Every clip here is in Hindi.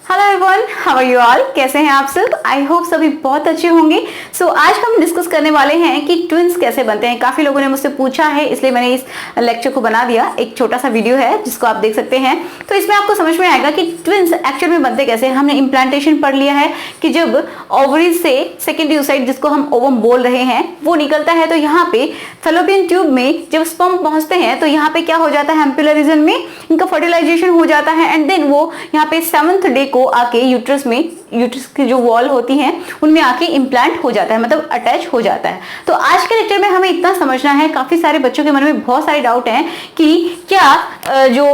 Hello everyone, how are you all? कैसे हैं आप सब? आई होप सभी बहुत अच्छे होंगे। सो आज हम डिस्कस करने वाले हैं कि ट्विंस कैसे बनते हैं। काफी लोगों ने मुझसे पूछा है, इसलिए मैंने इस लेक्चर को बना दिया। एक छोटा सा वीडियो है जिसको आप देख सकते हैं, तो इसमें आपको समझ में आएगा कि ट्विंस एक्चुअल में बनते कैसे हैं। हमने इम्प्लांटेशन पढ़ लिया है कि जब ओवरीज से सेकेंडरी oocyte, जिसको हम ओवम बोल रहे हैं, वो निकलता है, तो यहाँ पे फैलोपियन ट्यूब में जब स्पर्म पहुंचते हैं तो यहाँ पे क्या हो जाता है, एम्पुलर रीजन में इनका फर्टिलाइजेशन हो जाता है एंड देन वो यहाँ पे 7th डे को आके यूट्रस में, यूट्रस की जो वॉल होती हैं उनमें आके इम्प्लांट हो जाता है, मतलब अटैच हो जाता है। तो आज के लेक्चर में हमें इतना समझना है, काफी सारे बच्चों के मन में बहुत सारे डाउट हैं कि क्या जो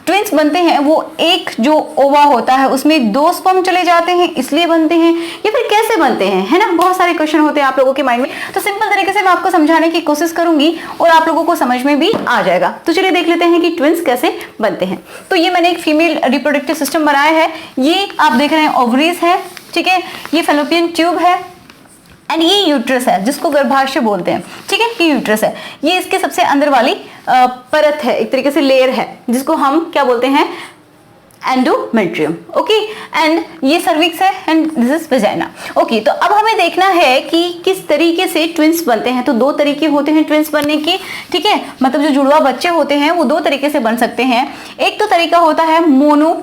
ट्विंस बनते हैं वो एक जो ओवा होता है उसमें 2 स्पर्म चले जाते हैं इसलिए बनते हैं, या फिर कैसे बनते हैं, है ना। बहुत सारे क्वेश्चन होते हैं आप लोगों के माइंड में, तो सिंपल तरीके से मैं आपको समझाने की कोशिश करूंगी और आप लोगों को समझ में भी आ जाएगा। तो चलिए देख लेते हैं कि ट्विंस कैसे बनते हैं। तो ये मैंने एक फीमेल रिप्रोडक्टिव सिस्टम बनाया है। ये आप देख रहे हैं ओवरीज है, ठीक है, ये फैलोपियन ट्यूब है एंड ये यूट्रस है जिसको गर्भाशय बोलते हैं, ठीक है। ये यूट्रस है, ये इसके सबसे अंदर वाली परत है, एक तरीके से लेयर है, जिसको हम क्या बोलते हैं, एंडोमेट्रियम, ओके। एंड ये सर्विक्स है and this is vagina, okay. तो अब हमें देखना है कि किस तरीके से ट्विंस बनते हैं। तो 2 तरीके होते हैं ट्विंस बनने के, ठीक है, मतलब जो जुड़वा बच्चे होते हैं वो 2 तरीके से बन सकते हैं। एक तो तरीका होता है मोनो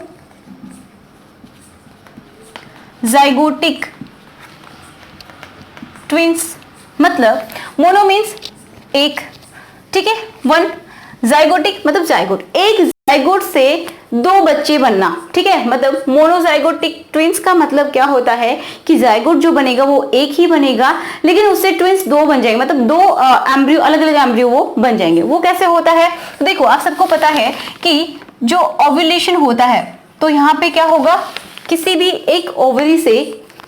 जाइगोटिक ट्विंस, मतलब मोनो मीन्स एक, ठीक है, 1, जाइगोटिक मतलब जाइगोट, एक जाइगोट से 2 बच्चे बनना, ठीक है। मतलब मोनोजाइगोटिक ट्विंस का मतलब क्या होता है कि जाइगोट जो बनेगा वो एक ही बनेगा, लेकिन उससे ट्विंस 2 बन जाएंगे, मतलब 2 एम्ब्रियो, अलग अलग एम्ब्रियो वो बन जाएंगे। वो कैसे होता है, तो देखो आप सबको पता है कि जो ओव्यूलेशन होता है तो यहाँ पे क्या होगा, किसी भी एक ओवरी से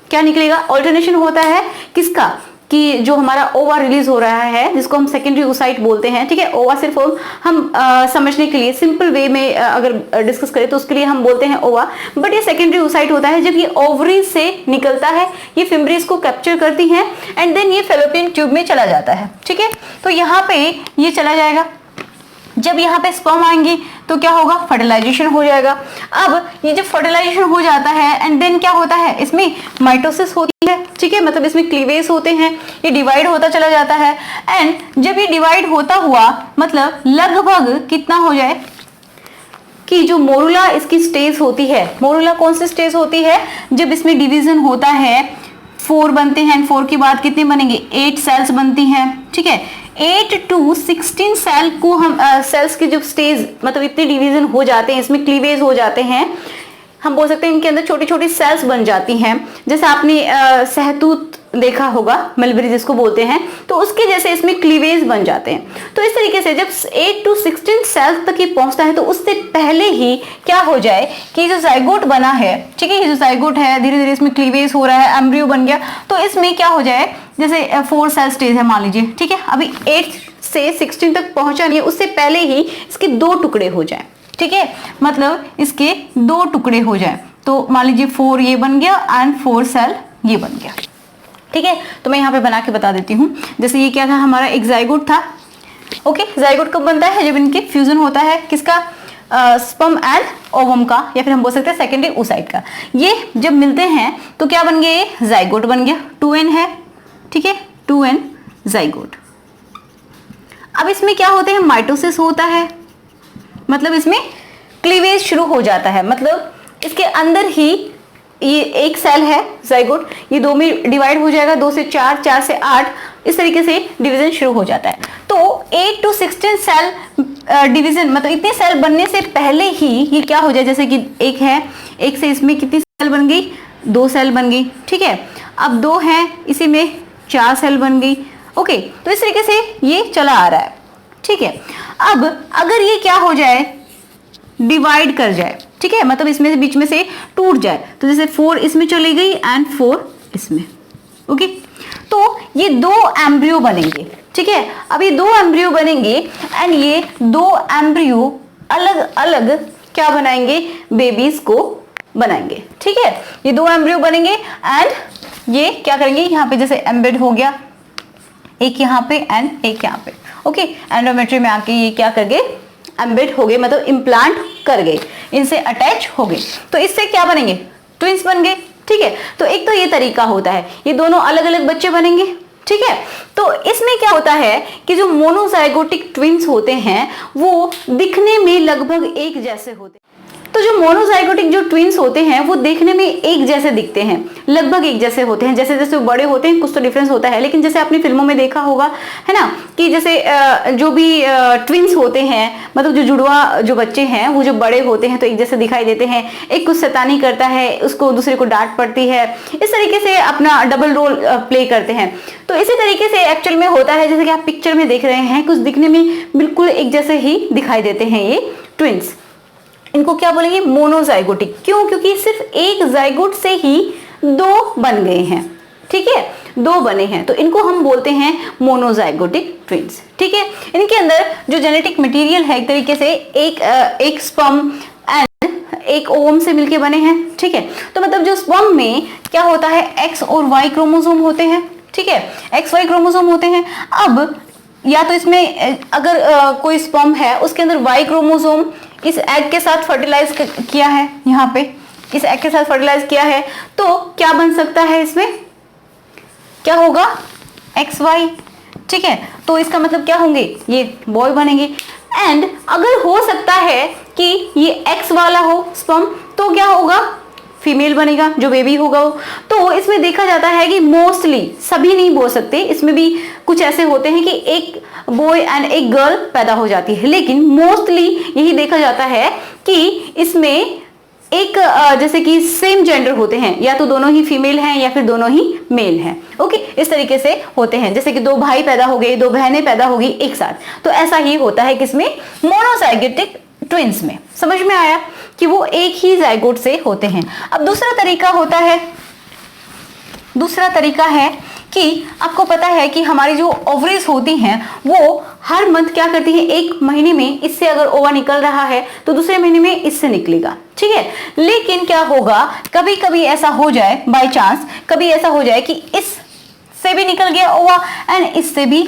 क्या निकलेगा, ऑल्टरनेशन होता है किसका, कि जो हमारा ओवा रिलीज हो रहा है जिसको हम सेकेंडरी oocyte बोलते हैं, ठीक है। ओवा सिर्फ हम समझने के लिए सिंपल वे में अगर डिस्कस करें तो उसके लिए हम बोलते हैं ओवा, बट ये सेकेंडरी oocyte होता है। जब ये ओवरीज से निकलता है, ये फिम्ब्रीज को कैप्चर करती है एंड देन ये फैलोपियन ट्यूब में चला जाता है, ठीक है। तो यहाँ पे ये चला जाएगा, जब यहाँ पे स्पर्म आएंगे तो क्या होगा, फर्टिलाइजेशन हो जाएगा। अब ये जब फर्टिलाइजेशन हो जाता है एंड देन क्या होता है, इसमें माइटोसिस होती है, ठीक है, मतलब इसमें क्लीवेज होते हैं, ये डिवाइड होता चला जाता है एंड जब ये डिवाइड होता हुआ मतलब लगभग कितना हो जाए कि जो मोरुला इसकी स्टेज होती है, मोरुला कौन सी स्टेज होती है, जब इसमें डिवीजन होता है 4 बनते हैं एंड 4 के बाद कितने बनेंगे, 8 सेल्स बनती हैं, ठीक है। 8 to 16 सेल को हम सेल्स की जो स्टेज, मतलब इतने डिवीजन हो जाते हैं, इसमें क्लीवेज हो जाते हैं, हम बोल सकते हैं इनके अंदर छोटी छोटी सेल्स बन जाती हैं। जैसे आपने सहतूत देखा होगा, मलबरी जिसको बोलते हैं, तो उसके जैसे इसमें क्लीवेज बन जाते हैं। तो इस तरीके से जब 8 to 16 सेल्स तक ये पहुंचता है तो उससे पहले ही क्या हो जाए कि जो जाइगोट बना है, ठीक है, ये जो जाइगोट है धीरे धीरे इसमें क्लीवेज हो रहा है, एम्ब्रियो बन गया, तो इसमें क्या हो जाए, जैसे 4 सेल स्टेज है मान लीजिए, ठीक है, अभी 8 से 16 तक पहुंचा नहीं है, उससे पहले ही इसके 2 टुकड़े हो जाए, ठीक है, मतलब इसके 2 टुकड़े हो जाए। तो मान लीजिए 4 ये बन गया एंड 4 सेल ये बन गया, ठीक है। तो मैं यहाँ पे बना के बता देती हूँ। जैसे ये क्या था, हमारा एक जाइगोट था, ओके। जाइगोट कब बनता है, जब इनके फ्यूजन होता है किसका, स्पर्म एंड ओवम का, या फिर हम बोल सकते हैं सेकेंडरी oocyte का। ये जब मिलते हैं तो क्या बन गया, ये जाइगोट बन गया, 2n है, ठीक है, 2n जाइगोट। अब इसमें क्या होते हैं, माइटोसिस होता है, मतलब इसमें क्लीवेज शुरू हो जाता है, मतलब इसके अंदर ही ये एक सेल है जाइगोट, ये 2 में डिवाइड हो जाएगा, 2 से 4, 4 से 8, इस तरीके से डिवीजन शुरू हो जाता है। तो 8 to 16 सेल डिवीजन, मतलब इतने सेल बनने से पहले ही ये क्या हो जाए, जैसे कि एक है, एक से इसमें कितनी सेल बन गई, 2 सेल बन गई, ठीक है। अब 2 है, इसी में 4 सेल बन गई, ओके। तो इस तरीके से ये चला आ रहा है, ठीक है। अब अगर ये क्या हो जाए, डिवाइड कर जाए, ठीक है, मतलब इसमें से बीच में से टूट जाए, तो जैसे 4 इसमें चली गई एंड 4 इसमें, ओके। तो ये 2 एम्ब्रियो बनेंगे, ठीक है। अब ये 2 एम्ब्रियो बनेंगे एंड ये 2 एम्ब्रियो अलग अलग क्या बनाएंगे, बेबीज को बनाएंगे, ठीक है। ये 2 एम्ब्रियो बनेंगे एंड ये क्या करेंगे, यहाँ पे जैसे एम्बेड हो गया, एक यहाँ पे एंड एक यहाँ पे, ओके। एंडोमेट्री में आके ये क्या कर गए, एम्बेड हो गए, मतलब इम्प्लांट कर गए। इनसे अटैच हो गए, तो इससे क्या बनेंगे, ट्विंस बन गए। ठीक है, तो एक तो ये तरीका होता है, ये दोनों अलग अलग बच्चे बनेंगे। ठीक है, तो इसमें क्या होता है कि जो मोनोजाइगोटिक ट्विंस होते हैं वो दिखने में लगभग एक जैसे होते हैं। तो जो मोनोजाइगोटिक जो ट्विंस होते हैं वो देखने में एक जैसे दिखते हैं, लगभग एक जैसे होते हैं। जैसे जैसे वो बड़े होते हैं कुछ तो डिफरेंस होता है, लेकिन जैसे आपने फिल्मों में देखा होगा, है ना, कि जैसे जो भी ट्विंस होते हैं, मतलब जो जुड़वा जो बच्चे हैं वो जो बड़े होते हैं तो एक जैसे दिखाई देते हैं। एक कुछ शैतानी करता है, उसको दूसरे को डांट पड़ती है, इस तरीके से अपना डबल रोल प्ले करते हैं। तो इसी तरीके से एक्चुअल में होता है, जैसे कि आप पिक्चर में देख रहे हैं, कुछ दिखने में बिल्कुल एक जैसे ही दिखाई देते हैं ये ट्विंस। इनको क्या बोलेंगे, मोनोजाइगोटिक। क्यों? क्योंकि सिर्फ एक जाइगोट से ही दो बन गए हैं। ठीक है, दो बने हैं, तो इनको हम बोलते हैं मोनोजाइगोटिक ट्विंस। ठीक है, इनके अंदर जो जेनेटिक मटेरियल है एक तरीके से एक स्पर्म एंड एक ओवम से मिलके बने हैं। ठीक है, तो मतलब जो स्पर्म में क्या होता है, एक्स और वाई क्रोमोसोम होते हैं। ठीक है, एक्स वाई क्रोमोसोम होते हैं। अब या तो इसमें अगर कोई स्पर्म है उसके अंदर वाई क्रोमोसोम इस एग के साथ फर्टिलाइज किया है, यहाँ पे इस एग के साथ फर्टिलाइज किया है, तो क्या बन सकता है, इसमें क्या होगा, एक्स वाई। ठीक है, तो इसका मतलब क्या होंगे, ये बॉय बनेंगे। एंड अगर हो सकता है कि ये एक्स वाला हो स्पर्म, तो क्या होगा, फीमेल बनेगा, जो बेबी होगा वो। तो इसमें देखा जाता है कि मोस्टली, सभी नहीं बोल सकते, इसमें भी कुछ ऐसे होते हैं कि एक बॉय एंड एक गर्ल पैदा हो जाती है, लेकिन मोस्टली यही देखा जाता है कि इसमें एक जैसे कि सेम जेंडर होते हैं, या तो दोनों ही फीमेल हैं या फिर दोनों ही मेल हैं। ओके, इस तरीके से होते हैं, जैसे कि दो भाई पैदा हो गए, दो बहनें पैदा हो गई एक साथ, तो ऐसा ही होता है किसमें, मोनोजाइगोटिक ट्विंस में। समझ में आया कि वो एक ही जाइगोट से होते हैं। अब दूसरा तरीका है कि आपको पता है कि हमारी जो ओवरीज होती हैं वो हर मंथ क्या करती हैं, एक महीने में इससे अगर ओवा निकल रहा है तो दूसरे महीने में इससे निकलेगा। ठीक है, लेकिन क्या होगा, कभी कभी ऐसा हो जाए, बाय चांस कभी ऐसा हो जाए कि इससे भी निकल गया ओवा एंड इससे भी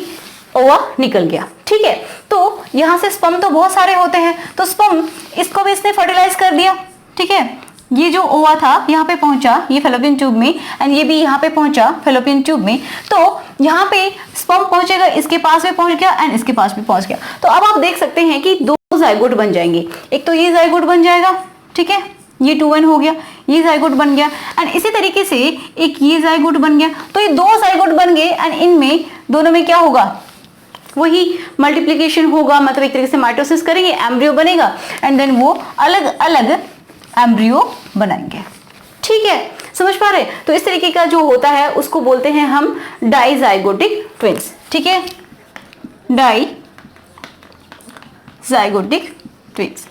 ओवा निकल गया। ठीक है, तो यहां से स्पर्म तो बहुत सारे होते हैं, तो स्पर्म इसको भी इसने फर्टिलाइज कर दिया। ठीक है, ये जो ओवा था यहाँ पे पहुंचा, ये फेलोपियन ट्यूब में, एंड ये भी यहाँ पे पहुंचा फेलोपियन ट्यूब में, तो यहाँ पे स्पर्म पहुंचेगा, इसके पास भी पहुंच गया एंड इसके पास भी पहुंच गया। तो अब आप देख सकते हैं कि दो जाइगोट बन जाएंगे, एक तो ये जाइगोट बन जाएगा, ठीक है, ये 2n हो गया, ये जाइगोट बन गया, एंड इसी तरीके से एक ये जाइगोट बन गया। तो ये दो जाइगोट बन गए एंड इनमें दोनों में क्या होगा, वही मल्टीप्लिकेशन होगा, मतलब एक तरीके से माइटोसिस करेंगे, एम्ब्रियो बनेगा एंड देन वो अलग अलग एम्ब्रियो बनाएंगे। ठीक है, समझ पा रहे? तो इस तरीके का जो होता है उसको बोलते हैं हम डाइजाइगोटिक ट्विंस। ठीक है, डाइजाइगोटिक ट्विंस।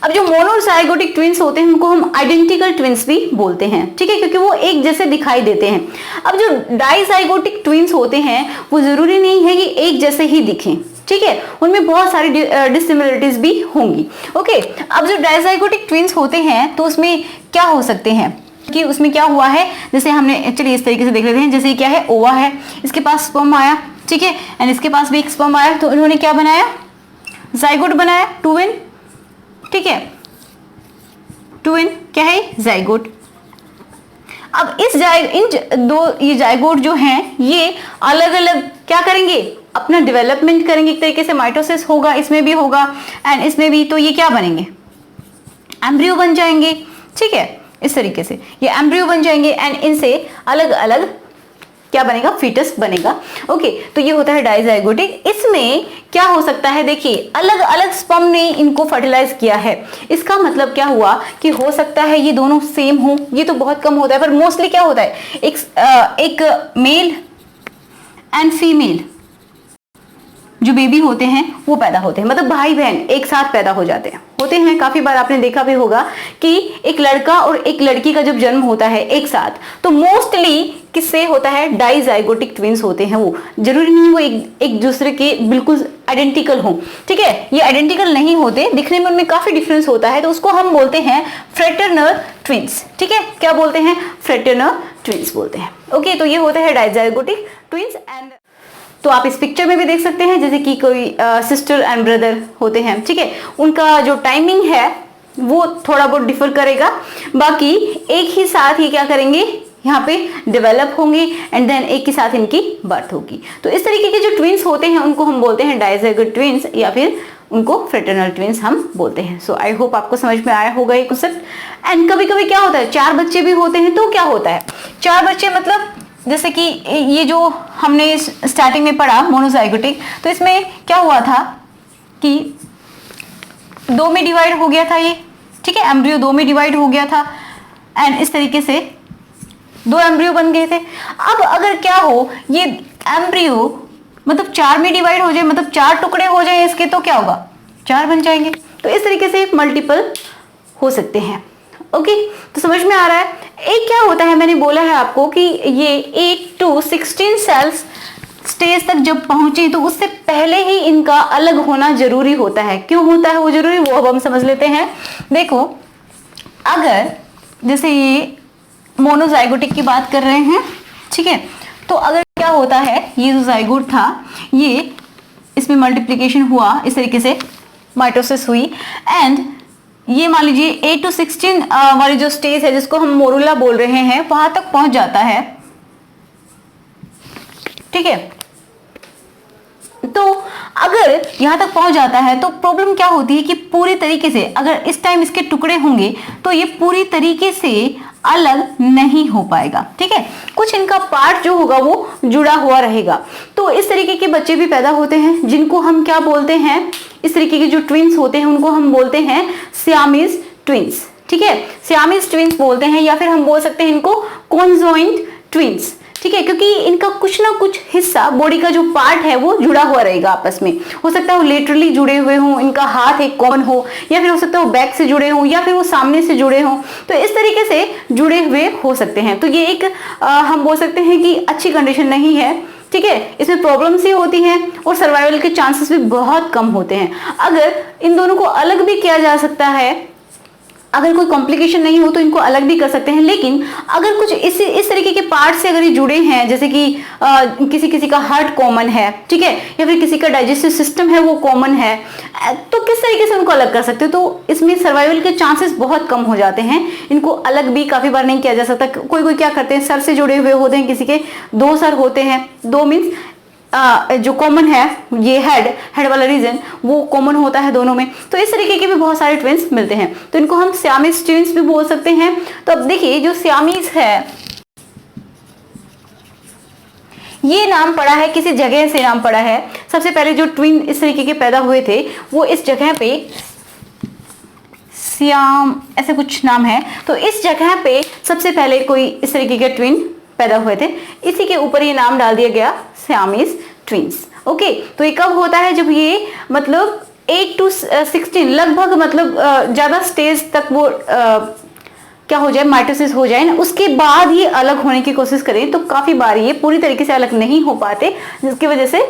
अब जो मोनोजाइगोटिक ट्विंस होते हैं उनको हम आइडेंटिकल ट्विंस भी बोलते हैं। ठीक है, क्योंकि वो एक जैसे दिखाई देते हैं। अब जो डाइजाइगोटिक ट्विंस होते हैं वो जरूरी नहीं है कि एक जैसे ही दिखें। ठीक है, उनमें बहुत सारी डिसिमिलरिटीज भी होंगी। ओके, अब जो डाइजाइगोटिक ट्विंस होते हैं तो उसमें क्या हो सकते हैं कि उसमें क्या हुआ है, जैसे हमने, चलिए इस तरीके से देख लेते हैं, जैसे क्या है, ओवा है, इसके पास स्पर्म आया, ठीक है, एंड इसके पास भी एक स्पर्म आया, तो इन्होंने क्या बनाया, जाइगोट बनाया, 2n। ठीक है, 2n क्या है, जाइगोट। अब ये जाइगोट जो हैं ये अलग अलग क्या करेंगे, अपना डेवलपमेंट करेंगे, एक तरीके से माइटोसिस होगा, इसमें भी होगा एंड इसमें भी, तो ये क्या बनेंगे, एम्ब्रियो बन जाएंगे। ठीक है, इस तरीके से ये एम्ब्रियो बन जाएंगे एंड इनसे अलग अलग क्या बनेगा, फीटस बनेगा। ओके, तो ये होता है डाइजाइगोटिक। इसमें क्या हो सकता है, देखिए अलग अलग स्पर्म ने इनको फर्टिलाइज किया है, इसका मतलब क्या हुआ कि हो सकता है ये दोनों सेम हो, ये तो बहुत कम होता है, पर मोस्टली क्या होता है, एक मेल एंड फीमेल जो बेबी होते हैं वो पैदा होते हैं, मतलब भाई बहन एक साथ पैदा हो जाते हैं, काफी बार आपने देखा भी होगा कि एक लड़का और एक लड़की का जब जन्म होता है एक साथ, तो मोस्टली किससे होता है, डाइजाइगोटिक ट्विंस होते हैं। वो जरूरी नहीं वो एक दूसरे के बिल्कुल आइडेंटिकल हो। ठीक है, ये आइडेंटिकल नहीं होते, दिखने में उनमें काफी डिफरेंस होता है, तो उसको हम बोलते हैं फ्रेटर्नल ट्विंस। ठीक है, क्या बोलते हैं, फ्रेटर्नल ट्विंस बोलते हैं। ओके, तो ये होते हैं डाइजाइगोटिक ट्विंस। एंड तो आप इस पिक्चर में भी देख सकते हैं, जैसे कि कोई सिस्टर एंड ब्रदर होते हैं। ठीक है, उनका जो टाइमिंग है वो थोड़ा बहुत डिफर करेगा, बाकी एक ही साथ ये क्या करेंगे, यहाँ पे डेवलप होंगे एंड देन एक के साथ इनकी बर्थ होगी। तो इस तरीके के जो ट्विंस होते हैं उनको हम बोलते हैं डाइज़ाइगोट ट्विंस या फिर उनको फ्रेटर्नल ट्विंस हम बोलते हैं। सो आई होप आपको समझ में आया होगा ये कॉन्सेप्ट। एंड कभी कभी क्या होता है, 4 बच्चे भी होते हैं, तो क्या होता है 4 बच्चे मतलब जैसे कि ये जो हमने स्टार्टिंग में पढ़ा मोनोजाइगोटिक, तो इसमें क्या हुआ था कि 2 में डिवाइड हो गया था ये, ठीक है, एम्ब्रियो 2 में डिवाइड हो गया था एंड इस तरीके से 2 एम्ब्रियो बन गए थे। अब अगर क्या हो, ये एम्ब्रियो मतलब 4 में डिवाइड हो जाए, मतलब 4 टुकड़े हो जाए इसके, तो क्या होगा, 4 बन जाएंगे। तो इस तरीके से मल्टीपल हो सकते हैं। ओके, तो समझ में आ रहा है। एक क्या होता है, मैंने बोला है आपको कि ये 8 to 16 सेल्स स्टेज तक जब पहुंचे तो उससे पहले ही इनका अलग होना जरूरी होता है। क्यों होता है वो जरूरी, वो अब हम समझ लेते हैं। देखो, अगर जैसे ये मोनोजाइगोटिक की बात कर रहे हैं, ठीक है, तो अगर क्या होता है, ये जो जाइगोट था, ये इसमें मल्टीप्लिकेशन हुआ, इस तरीके से माइटोसिस हुई एंड ये मान लीजिए 8 to 16 वाली जो स्टेज है जिसको हम मोरुला बोल रहे हैं, वहां तक पहुंच जाता है, ठीक है। तो अगर यहां तक पहुंच जाता है तो प्रॉब्लम क्या होती है कि पूरी तरीके से अगर इस टाइम इसके टुकड़े होंगे तो ये पूरी तरीके से अलग नहीं हो पाएगा, ठीक है। कुछ इनका पार्ट जो होगा वो जुड़ा हुआ रहेगा। तो इस तरीके के बच्चे भी पैदा होते हैं जिनको हम क्या बोलते हैं, इस तरीके के जो ट्विंस होते हैं उनको हम बोलते हैं सियामीज ट्विंस, ठीक है, सियामीज ट्विंस बोलते हैं, या फिर हम बोल सकते हैं इनको कॉन्जॉइंट ट्विंस, ठीक है, क्योंकि इनका कुछ ना कुछ हिस्सा, बॉडी का जो पार्ट है वो जुड़ा हुआ रहेगा आपस में। हो सकता है वो लेटरली जुड़े हुए हों, इनका हाथ एक कॉमन हो, या फिर हो सकता है वो बैक से जुड़े हों, या फिर वो सामने से जुड़े हों। तो इस तरीके से जुड़े हुए हो सकते हैं। तो ये एक हम बोल सकते हैं कि अच्छी कंडीशन नहीं है, ठीक है, इसमें प्रॉब्लम्स ही होती हैं और सर्वाइवल के चांसेस भी बहुत कम होते हैं। अगर इन दोनों को अलग भी किया जा सकता है, अगर कोई कॉम्प्लिकेशन नहीं हो तो इनको अलग भी कर सकते हैं, लेकिन अगर कुछ इस तरीके के पार्ट से अगर ये जुड़े हैं, जैसे कि किसी किसी का हार्ट कॉमन है, ठीक है, या फिर किसी का डाइजेस्टिव सिस्टम है वो कॉमन है, तो किस तरीके से उनको अलग कर सकते हो। तो इसमें सर्वाइवल के चांसेस बहुत कम हो जाते हैं। इनको अलग भी काफी बार नहीं किया जा सकता। कोई कोई क्या करते हैं, सर से जुड़े हुए होते हैं, किसी के 2 सर होते हैं, 2 मीन्स जो कॉमन है ये हेड वाला रीजन वो कॉमन होता है दोनों में। तो इस तरीके के भी बहुत सारे ट्विंस मिलते हैं, तो इनको हम सियामीज ट्विंस भी बोल सकते हैं। तो अब देखिए, जो सियामीज है ये नाम पड़ा है, किसी जगह से नाम पड़ा है। सबसे पहले जो ट्विन इस तरीके के पैदा हुए थे वो इस जगह पे सियाम ऐसे कुछ नाम है, तो इस जगह पे सबसे पहले कोई इस तरीके के ट्विन पैदा हुए थे, इसी के ऊपर ये नाम डाल दिया गया सियामीज ट्विंस। ओके, तो ये कब होता है, जब ये मतलब 8 to 16 लगभग मतलब ज्यादा स्टेज तक वो क्या हो जाए, माइटोसिस हो जाए ना, उसके बाद ये अलग होने की कोशिश करें। तो काफी बार ये पूरी तरीके से अलग नहीं हो पाते, जिसकी वजह से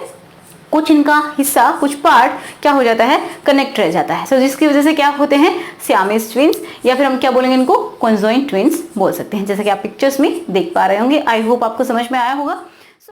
कुछ इनका हिस्सा, कुछ पार्ट क्या हो जाता है, कनेक्ट रह जाता है। सो जिसकी वजह से क्या होते हैं, सियामीज ट्विंस, या फिर हम क्या बोलेंगे इनको, कॉन्जॉइंट ट्विंस बोल सकते हैं, जैसे कि आप पिक्चर्स में देख पा रहे होंगे। आई होप आपको समझ में आया होगा।